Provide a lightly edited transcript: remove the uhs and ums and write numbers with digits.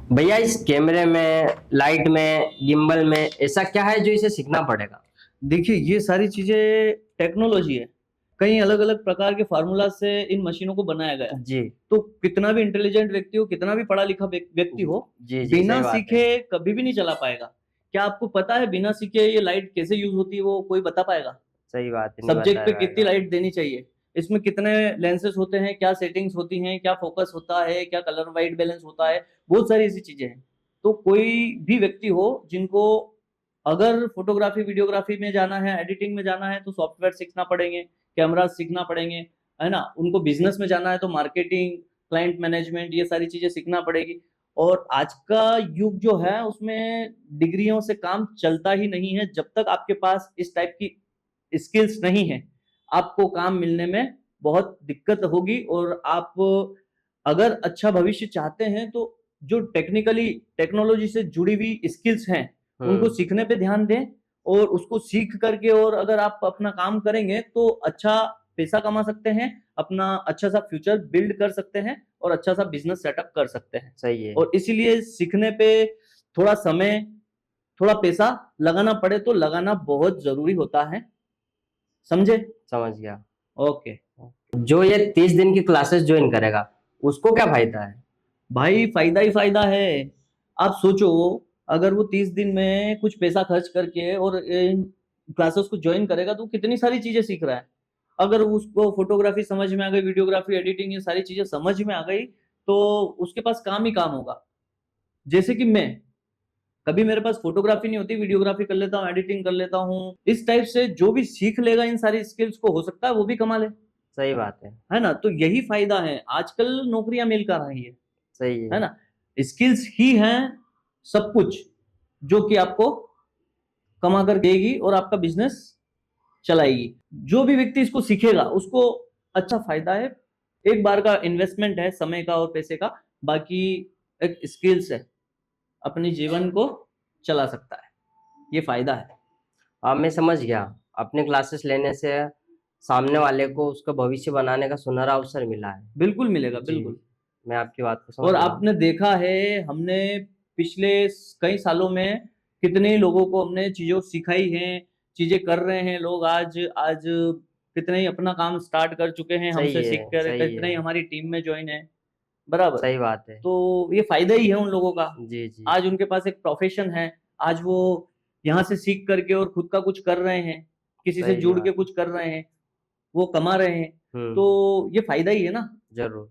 भैया इस कैमरे में, लाइट में, गिम्बल में ऐसा क्या है जो इसे सीखना पड़ेगा? देखिए, ये सारी चीजें टेक्नोलॉजी है। कई अलग अलग प्रकार के फार्मूला से इन मशीनों को बनाया गया है। जी। तो कितना भी इंटेलिजेंट व्यक्ति हो, कितना भी पढ़ा लिखा व्यक्ति हो, जी जी, सही बिना बात है। सीखे कभी भी नहीं चला पाएगा। क्या आपको पता है बिना सीखे ये लाइट कैसे यूज होती है, वो कोई बता पाएगा? सही बात है, नहीं सब्जेक्ट बताया पे कितनी जाएगा। लाइट देनी चाहिए, इसमें कितने लेंसेस होते हैं, क्या सेटिंग्स होती हैं, क्या फोकस होता है, क्या कलर वाइट बैलेंस होता है, बहुत सारी ऐसी चीजें हैं। तो कोई भी व्यक्ति हो जिनको अगर फोटोग्राफी वीडियोग्राफी में जाना है, एडिटिंग में जाना है, तो सॉफ्टवेयर सीखना पड़ेंगे, कैमरा सीखना पड़ेंगे, है ना। उनको बिजनेस में जाना है तो मार्केटिंग, क्लाइंट मैनेजमेंट, ये सारी चीजें सीखना पड़ेगी। और आज का युग जो है उसमें डिग्रियों से काम चलता ही नहीं है। जब तक आपके पास इस टाइप की स्किल्स नहीं है, आपको काम मिलने में बहुत दिक्कत होगी। और आप अगर अच्छा भविष्य चाहते हैं तो जो टेक्निकली टेक्नोलॉजी से जुड़ी हुई स्किल्स हैं उनको हम्म। सीखने पे ध्यान दें। और उसको सीख करके और अगर आप अपना काम करेंगे तो अच्छा पैसा कमा सकते हैं, अपना अच्छा सा फ्यूचर बिल्ड कर सकते हैं और अच्छा सा बिजनेस सेटअप कर सकते हैं। सही है। और इसीलिए सीखने पे थोड़ा समय, थोड़ा पैसा लगाना पड़े तो लगाना बहुत जरूरी होता है। समझे? समझ गया। ओके। जो ये 30 दिन की क्लासेस ज्वाइन करेगा उसको क्या फायदा है? भाई फायदा ही फायदा है। आप सोचो, अगर वो 30 दिन में कुछ पैसा खर्च करके और इन क्लासेस को ज्वाइन करेगा तो कितनी सारी चीजें सीख रहा है। अगर उसको फोटोग्राफी समझ में आ गई, वीडियोग्राफी, एडिटिंग, ये सारी चीजें समझ में आ गई तो उसके पास काम ही काम होगा। जैसे कि मैं, कभी मेरे पास फोटोग्राफी नहीं होती, वीडियोग्राफी कर लेता हूँ, एडिटिंग कर लेता हूँ। इस टाइप से जो भी सीख लेगा इन सारी स्किल्स को, हो सकता है वो भी कमा ले। सही बात है। है ना। तो यही फायदा है, आजकल नौकरियां मिल कर रही सही है है। ना। स्किल्स ही हैं सब कुछ जो कि आपको कमा कर देगी और आपका बिजनेस चलाएगी। जो भी व्यक्ति इसको सीखेगा उसको अच्छा फायदा है। एक बार का इन्वेस्टमेंट है, समय का और पैसे का। बाकी एक स्किल्स है, अपने जीवन को चला सकता है। ये फायदा है। अब मैं समझ गया। अपने क्लासेस लेने से सामने वाले को उसका भविष्य बनाने का सुनहरा अवसर मिला है। बिल्कुल मिलेगा, जी। बिल्कुल। मैं आपकी बात को और समझ रहा हूँ। आपने देखा है, हमने पिछले कई सालों में कितने लोगों को हमने चीजों सिखाई हैं, चीजें कर रहे हैं लोग। आज आज कितने ही अपना काम स्टार्ट कर चुके हैं सही हमसे है। सीख कर, सही कितने है। ही हमारी टीम में ज्वाइन है। बराबर। सही बात है। तो ये फायदा ही है उन लोगों का। जी जी। आज उनके पास एक प्रोफेशन है। आज वो यहाँ से सीख करके और खुद का कुछ कर रहे हैं, किसी से सही जुड़ के बात है। कुछ कर रहे हैं, वो कमा रहे हैं। हम्म। तो ये फायदा ही है ना। जरूर।